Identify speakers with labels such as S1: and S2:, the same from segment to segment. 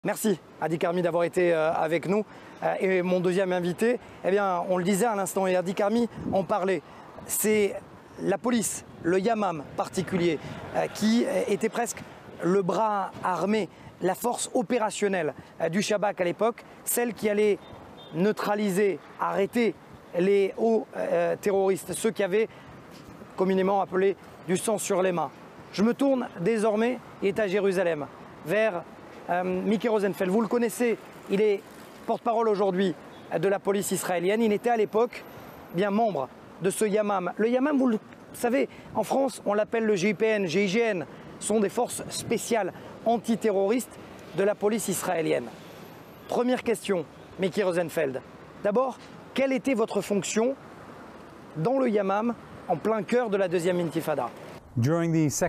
S1: Merci Hadi Karmi d'avoir été avec nous. Et mon deuxième invité, eh bien, on le disait à l'instant, et Hadi Karmi en parlait, c'est la police, le Yamam particulier, qui était presque le bras armé, la force opérationnelle du Shabak à l'époque, celle qui allait neutraliser, arrêter les hauts terroristes, ceux qui avaient communément appelé du sang sur les mains. Je me tourne désormais, il est à Jérusalem, vers Miki Rosenfeld. Vous le connaissez, il est porte-parole aujourd'hui de la police israélienne. Il était à l'époque bien membre de ce Yamam. Le Yamam, vous le savez, en France, on l'appelle le GIPN, GIGN, sont des forces spéciales antiterroristes de la police israélienne. Première question, Miki Rosenfeld. D'abord, quelle était votre fonction dans le Yamam en plein cœur de la deuxième intifada?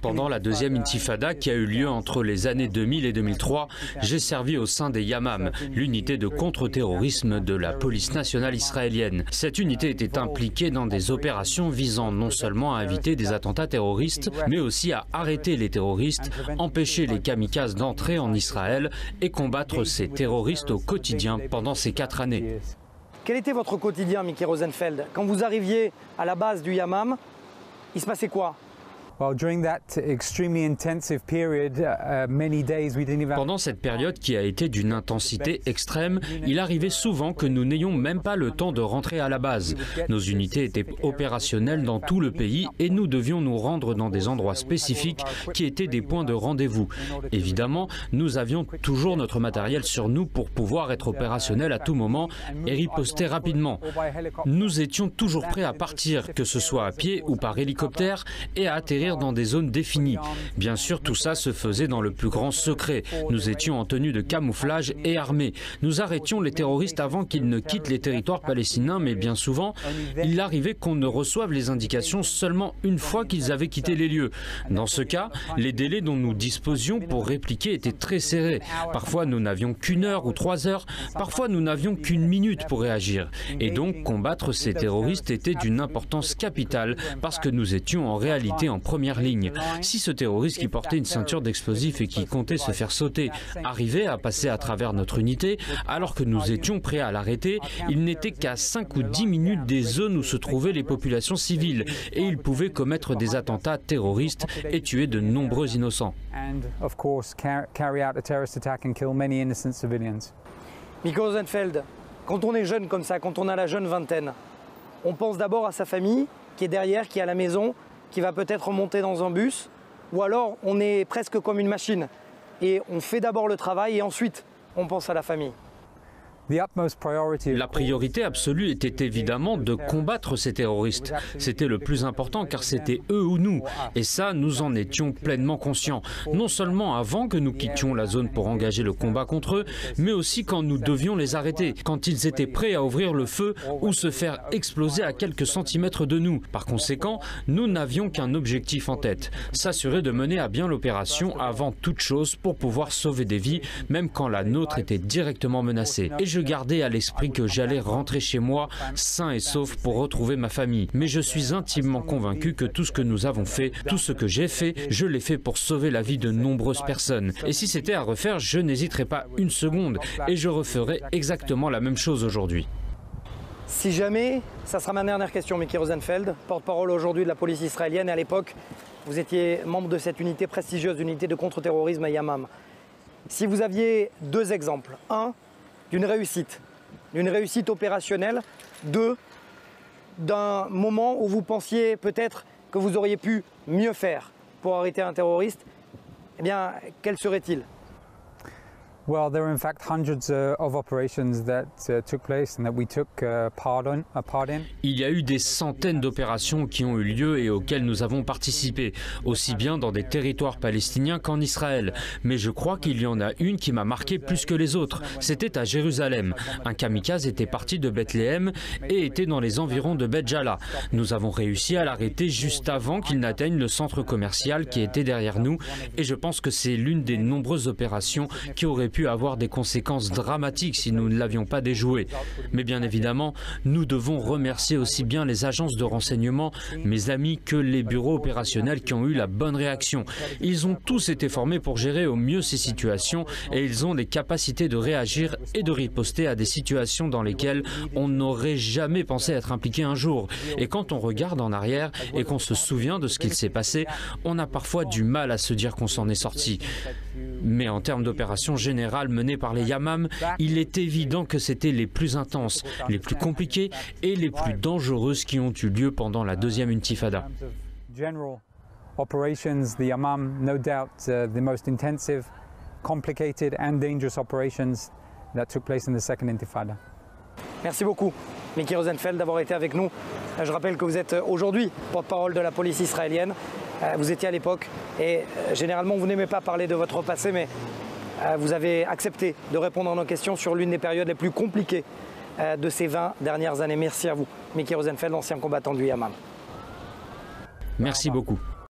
S2: Pendant la deuxième intifada qui a eu lieu entre les années 2000 et 2003, j'ai servi au sein des Yamam, l'unité de contre-terrorisme de la police nationale israélienne. Cette unité était impliquée dans des opérations visant non seulement à éviter des attentats terroristes, mais aussi à arrêter les terroristes, empêcher les kamikazes d'entrer en Israël et combattre ces terroristes au quotidien pendant ces 4 années.
S1: Quel était votre quotidien, Miki Rosenfeld? Quand vous arriviez à la base du Yamam, il se passait quoi?
S2: Pendant cette période qui a été d'une intensité extrême, il arrivait souvent que nous n'ayons même pas le temps de rentrer à la base. Nos unités étaient opérationnelles dans tout le pays et nous devions nous rendre dans des endroits spécifiques qui étaient des points de rendez-vous. Évidemment, nous avions toujours notre matériel sur nous pour pouvoir être opérationnels à tout moment et riposter rapidement. Nous étions toujours prêts à partir, que ce soit à pied ou par hélicoptère, et à atterrir dans des zones définies. Bien sûr, tout ça se faisait dans le plus grand secret. Nous étions en tenue de camouflage et armés. Nous arrêtions les terroristes avant qu'ils ne quittent les territoires palestiniens, mais bien souvent, il arrivait qu'on ne reçoive les indications seulement une fois qu'ils avaient quitté les lieux. Dans ce cas, les délais dont nous disposions pour répliquer étaient très serrés. Parfois, nous n'avions qu'une heure ou 3 heures. Parfois, nous n'avions qu'une minute pour réagir. Et donc, combattre ces terroristes était d'une importance capitale parce que nous étions en réalité en première ligne. Si ce terroriste qui portait une ceinture d'explosifs et qui comptait se faire sauter arrivait à passer à travers notre unité, alors que nous étions prêts à l'arrêter, il n'était qu'à 5 ou 10 minutes des zones où se trouvaient les populations civiles et il pouvait commettre des attentats terroristes et tuer de nombreux innocents.
S1: Miki Rosenfeld, quand on est jeune comme ça, quand on a la jeune vingtaine, on pense d'abord à sa famille qui est derrière, qui est à la maison, qui va peut-être monter dans un bus, ou alors on est presque comme une machine et on fait d'abord le travail et ensuite on pense à la famille.
S2: La priorité absolue était évidemment de combattre ces terroristes. C'était le plus important car c'était eux ou nous. Et ça, nous en étions pleinement conscients. Non seulement avant que nous quittions la zone pour engager le combat contre eux, mais aussi quand nous devions les arrêter, quand ils étaient prêts à ouvrir le feu ou se faire exploser à quelques centimètres de nous. Par conséquent, nous n'avions qu'un objectif en tête, s'assurer de mener à bien l'opération avant toute chose pour pouvoir sauver des vies, même quand la nôtre était directement menacée. Et je gardais à l'esprit que j'allais rentrer chez moi sain et sauf pour retrouver ma famille. Mais je suis intimement convaincu que tout ce que nous avons fait, tout ce que j'ai fait, je l'ai fait pour sauver la vie de nombreuses personnes. Et si c'était à refaire, je n'hésiterais pas une seconde et je referais exactement la même chose aujourd'hui.
S1: Si jamais, ça sera ma dernière question, Miki Rosenfeld, porte-parole aujourd'hui de la police israélienne, et à l'époque, vous étiez membre de cette unité prestigieuse, unité de contre-terrorisme à Yamam. Si vous aviez 2 exemples, un, d'une réussite opérationnelle, 2, d'un moment où vous pensiez peut-être que vous auriez pu mieux faire pour arrêter un terroriste, eh bien, quel serait-il?
S3: Well, there were in fact hundreds of operations that took place and that we took part in.
S2: Il y a eu des centaines d'opérations qui ont eu lieu et auxquelles nous avons participé, aussi bien dans des territoires palestiniens qu'en Israël. Mais je crois qu'il y en a une qui m'a marqué plus que les autres. C'était à Jérusalem. Un kamikaze était parti de Bethléem et était dans les environs de Beth Jala. Nous avons réussi à l'arrêter juste avant qu'il n'atteigne le centre commercial qui était derrière nous et je pense que c'est l'une des nombreuses opérations qui auraient pu avoir des conséquences dramatiques si nous ne l'avions pas déjoué. Mais bien évidemment, nous devons remercier aussi bien les agences de renseignement, mes amis, que les bureaux opérationnels qui ont eu la bonne réaction. Ils ont tous été formés pour gérer au mieux ces situations et ils ont des capacités de réagir et de riposter à des situations dans lesquelles on n'aurait jamais pensé être impliqué un jour. Et quand on regarde en arrière et qu'on se souvient de ce qu'il s'est passé, on a parfois du mal à se dire qu'on s'en est sorti. Mais en termes d'opérations générales menées par les Yamam, il est évident que c'était les plus intenses, les plus compliquées et les plus dangereuses qui ont eu lieu pendant la deuxième intifada.
S3: Operations, the Yamam, no doubt the most intensive, complicated and dangerous operations that took place in the second intifada.
S1: Merci beaucoup, Miki Rosenfeld, d'avoir été avec nous. Je rappelle que vous êtes aujourd'hui porte-parole de la police israélienne. Vous étiez à l'époque et généralement vous n'aimez pas parler de votre passé, mais vous avez accepté de répondre à nos questions sur l'une des périodes les plus compliquées de ces 20 dernières années. Merci à vous, Miki Rosenfeld, ancien combattant du Yamam.
S2: Merci beaucoup.